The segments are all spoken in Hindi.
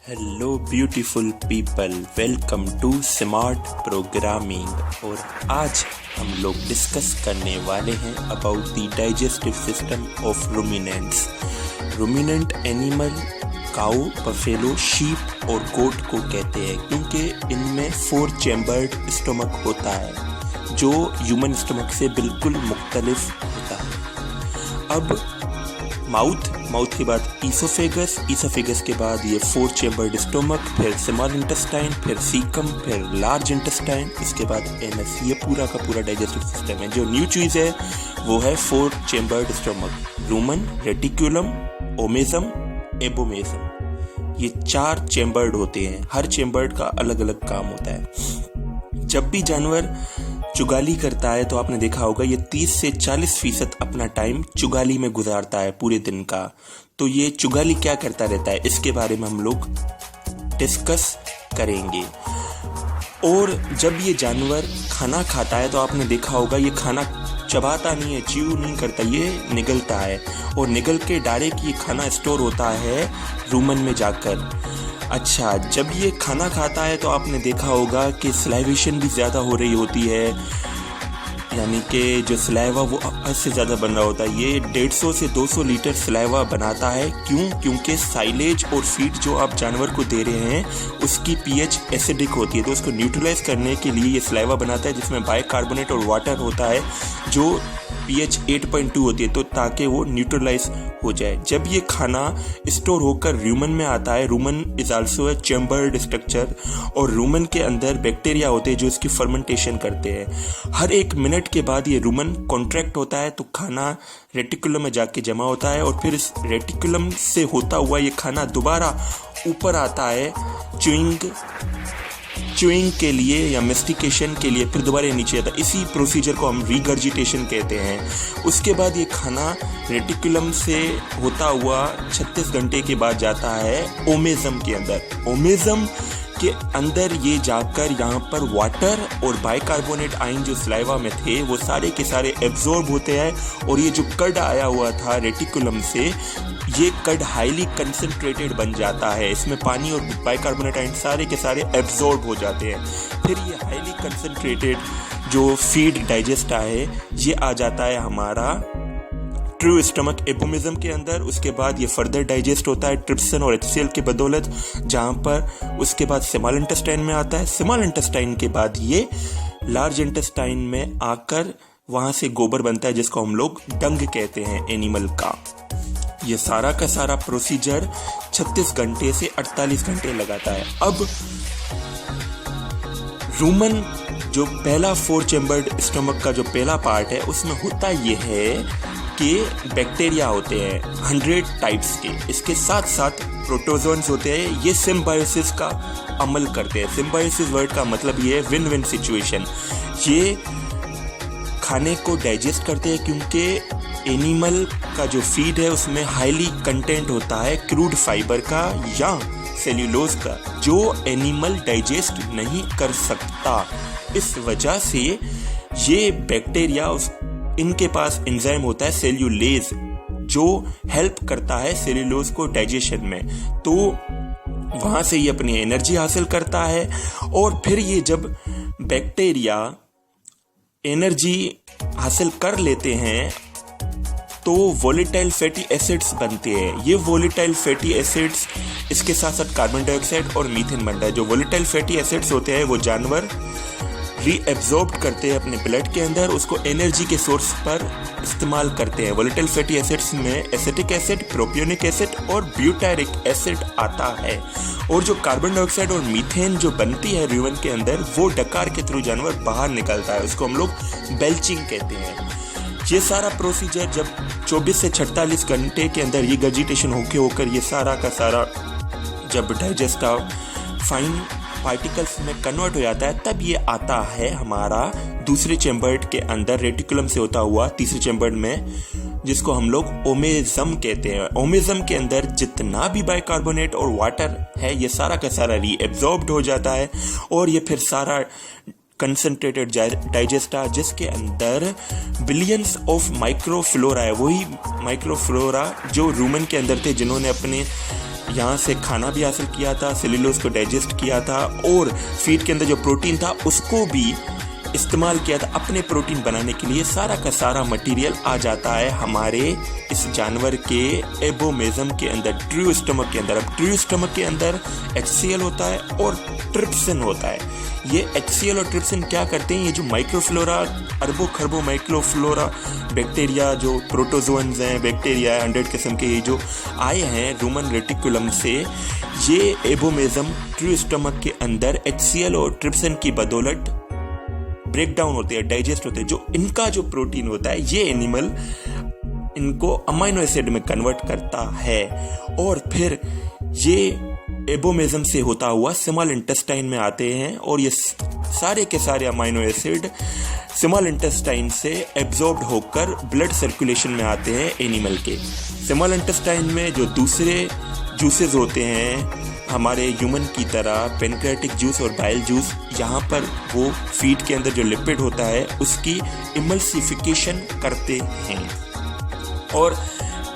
Hello beautiful people, welcome to smart programming. और आज हम लोग डिस्कस करने वाले हैं about the digestive system of ruminants. Ruminant animal cow, buffalo, sheep और गोट को कहते हैं क्योंकि इनमें 4 चैम्बर्ड स्टमक होता है जो ह्यूमन स्टमक से बिल्कुल मुख्तलिफ होता है। अब माउथ के बाद ईसोफेगस के बाद ये 4 चैम्बर्ड स्टोमक, फिर स्मॉल इंटेस्टाइन, फिर सीकम, फिर लार्ज इंटेस्टाइन, इसके बाद एनस। ये पूरा का पूरा डाइजेस्टिव सिस्टम है। जो न्यू चीज़ है वो है 4 chambered stomach, Roman, reticulum, omasum, एबोमेजम। ये 4 चैम्बर्ड होते हैं। हर चैम्बर्ड का अलग अलग काम होता है। जब भी जानवर चुगाली करता है तो आपने देखा होगा ये 30 से 40% अपना टाइम चुगाली में गुजारता है पूरे दिन का। तो ये चुगाली क्या करता रहता है, इसके बारे में हम लोग डिस्कस करेंगे। और जब ये जानवर खाना खाता है तो आपने देखा होगा ये खाना चबाता नहीं है, च्यू नहीं करता, ये निगलता है। और निगल के डायरेक्ट ये खाना स्टोर होता है रूमन में जाकर। अच्छा, जब ये खाना खाता है तो आपने देखा होगा कि सलाइवेशन भी ज़्यादा हो रही होती है, यानी कि जो सलाइवा वो हद से ज़्यादा बन रहा होता है। ये 150 से 200 लीटर सलाइवा बनाता है। क्यों? क्योंकि साइलेज और फीड जो आप जानवर को दे रहे हैं उसकी पीएच एसिडिक होती है, तो उसको न्यूट्रलाइज करने के लिए ये सलाइवा बनाता है जिसमें बाइकार्बोनेट और वाटर होता है जो pH 8.2 होती है, तो ताकि वो न्यूट्रलाइज हो जाए। जब ये खाना स्टोर होकर रूमन में आता है, Roman is also a chambered structure, और रूमन के अंदर बैक्टीरिया होते हैं जो इसकी फर्मेंटेशन करते हैं। हर 1 मिनट के बाद ये रूमन कॉन्ट्रैक्ट होता है तो खाना रेटिकुलम में जाके जमा होता है, और फिर इस रेटिकुलम से होता हुआ ये खाना दोबारा ऊपर आता है च्यूइंग के लिए या मेस्टिकेशन के लिए, फिर दोबारा नीचे आता है। इसी प्रोसीजर को हम रीगर्जिटेशन कहते हैं। उसके बाद ये खाना रेटिकुलम से होता हुआ 36 घंटे के बाद जाता है ओमेजम के अंदर। ओमेजम के अंदर ये जाकर यहाँ पर वाटर और बाइकार्बोनेट आयन जो सलाइवा में थे वो सारे के सारे एब्जॉर्ब होते हैं, और ये जो कर्ड आया हुआ था रेटिकुलम से, ये कर्ड हाईली कंसंट्रेटेड बन जाता है। इसमें पानी और बाइकार्बोनेट आयन सारे के सारे एब्जॉर्ब हो जाते हैं। फिर ये हाईली कंसंट्रेटेड जो फीड डाइजेस्टा है ये आ जाता है हमारा ट्रू स्टमक एबोमिज्म के अंदर। उसके बाद ये फर्दर डाइजेस्ट होता है ट्रिप्सिन और HCl के बदौलत, जहाँ पर उसके बाद स्मॉल इंटेस्टाइन में आता है। स्मॉल इंटेस्टाइन के बाद ये लार्ज इंटेस्टाइन में आकर वहाँ से गोबर बनता है जिसको हम लोग डंग कहते हैं एनिमल का। ये सारा का सारा प्रोसीजर 36 घंटे से 48 घंटे लगाता है। अब रूमन जो पहला 4 चैम्बर्ड स्टमक का जो पहला पार्ट है उसमें होता ये है कि बैक्टीरिया होते हैं 100 टाइप्स के। इसके साथ साथ प्रोटोजोन्स होते हैं। ये सिम्बायोसिस का अमल करते हैं। सिम्बायोसिस वर्ड का मतलब ये है विन विन सिचुएशन। ये खाने को डाइजेस्ट करते हैं क्योंकि एनिमल का जो फीड है उसमें हाईली कंटेंट होता है क्रूड फाइबर का या सेल्यूलोज का, जो एनिमल डाइजेस्ट नहीं कर सकता। इस वजह से ये बैक्टीरिया इनके पास एंजाइम होता है सेल्यूलेज जो हेल्प करता है सेल्यूलोज को डाइजेशन में, तो वहां से ये अपनी एनर्जी हासिल करता है। और फिर ये जब बैक्टीरिया एनर्जी हासिल कर लेते हैं तो वोलेटाइल फैटी एसिड्स बनते हैं। ये वोलेटाइल फैटी एसिड्स इसके साथ साथ कार्बन डाइऑक्साइड और मीथेन बनता है। जो वोलेटाइल फैटी एसिड्स होते हैं वो जानवर रीएब्जॉर्ब करते हैं अपने ब्लड के अंदर, उसको एनर्जी के सोर्स पर इस्तेमाल करते हैं। वोलेटाइल फैटी एसिड्स में एसिटिक एसिड, प्रोपियोनिक एसिड और ब्यूटायरिक एसिड आता है। और जो कार्बन डाइऑक्साइड और मीथेन जो बनती है रूमन के अंदर वो डकार के थ्रू जानवर बाहर निकलता है, उसको हम लोग बेल्चिंग कहते हैं। ये सारा प्रोसीजर जब 24 से 46 घंटे के अंदर ये गर्जिटेशन होकर ये सारा का सारा जब डाइजेस्ट फाइन पार्टिकल्स में कन्वर्ट हो जाता है, तब ये आता है हमारा दूसरे चैम्बर्ड के अंदर रेटिकुलम से होता हुआ तीसरे चैम्बर्ड में, जिसको हम लोग ओमेजम कहते हैं। ओमेजम के अंदर जितना भी बाइकार्बोनेट और वाटर है ये सारा का सारा रीएब्जॉर्ब्ड हो जाता है, और ये फिर सारा कंसंट्रेटेड डाइजेस्टा जिसके अंदर बिलियंस ऑफ माइक्रोफ्लोरा है, वही माइक्रोफ्लोरा जो रूमन के अंदर थे जिन्होंने अपने यहाँ से खाना भी हासिल किया था, सेल्यूलोज को डाइजेस्ट किया था और फीड के अंदर जो प्रोटीन था उसको भी इस्तेमाल किया था अपने प्रोटीन बनाने के लिए। सारा का सारा मटेरियल आ जाता है हमारे इस जानवर के एबोमेजम के अंदर, ट्रू स्टमक के अंदर। अब ट्रू स्टमक के अंदर HCl होता है और ट्रिप्सिन होता है। ये HCl और ट्रिप्सिन क्या करते हैं, ये जो माइक्रोफ्लोरा, अरबों खरबों माइक्रोफ्लोरा बैक्टीरिया, जो प्रोटोजोन्स हैं, बैक्टीरिया है 100 किस्म के, ये जो आए हैं रूमन रेटिकुलम से, ये एबोमेजम ट्रू स्टमक के अंदर HCl और ट्रिप्सिन की बदौलत ब्रेक डाउन होते हैं, डाइजेस्ट होते हैं। जो इनका जो प्रोटीन होता है ये एनिमल इनको अमाइनो एसिड में कन्वर्ट करता है और फिर ये एबोमेजम से होता हुआ स्मॉल इंटेस्टाइन में आते हैं और ये सारे के सारे अमाइनो एसिड स्मॉल इंटेस्टाइन से एब्जॉर्ब्ड होकर ब्लड सर्कुलेशन में आते हैं एनिमल के। स्मॉल इंटेस्टाइन में जो दूसरे जूसेस होते हैं हमारे ह्यूमन की तरह, पेनक्रियाटिक जूस और बाइल जूस, यहाँ पर वो फीड के अंदर जो लिपिड होता है उसकी इमल्सिफिकेशन करते हैं और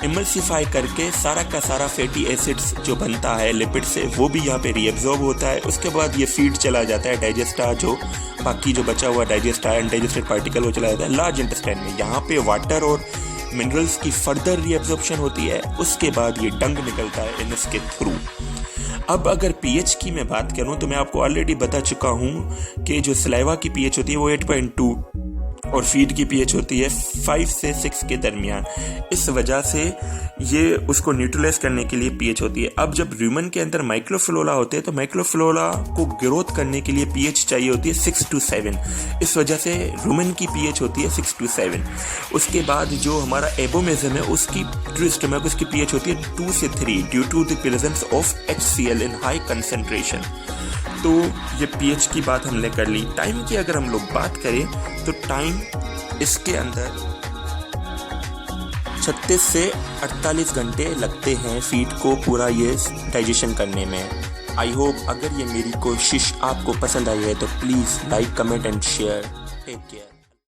इमल्सिफाई करके सारा का सारा फैटी एसिड्स जो बनता है लिपिड से वो भी यहाँ पे रीएब्जॉर्ब होता है। उसके बाद ये फीड चला जाता है डाइजेस्टा, जो बाकी जो बचा हुआ डाइजेस्टा है अनडाइजेस्टेड पार्टिकल वो चला जाता है लार्ज इंटेस्टाइन में। यहाँ पे वाटर और मिनरल्स की फर्दर रीएब्जॉर्प्शन होती है। उसके बाद ये डंग निकलता है इन इसके थ्रू। अब अगर पीएच की मैं बात करूं तो मैं आपको ऑलरेडी बता चुका हूं कि जो सलाइवा की पीएच होती है वो 8.2 और फीड की पीएच होती है 5 से 6 के दरमियान। इस वजह से ये उसको न्यूट्रलाइज करने के लिए पीएच होती है। अब जब ह्यूमन के अंदर माइक्रोफ्लोरा होते हैं तो माइक्रोफ्लोरा को ग्रोथ करने के लिए पीएच चाहिए होती है 6 to 7। इस वजह से ह्यूमन की पीएच होती है 6 to 7। उसके बाद जो हमारा एबोमेजम है उसकी ट्रू स्टमक उसकी पीएच होती है 2 से 3 due to the presence of HCl in high concentration. तो ये पीएच की बात हमने कर ली। टाइम की अगर हम लोग बात करें तो टाइम इसके अंदर 36 से 48 घंटे लगते हैं फीड को पूरा ये डाइजेशन करने में। आई होप अगर ये मेरी कोशिश आपको पसंद आई है तो please like, comment and share. Take care.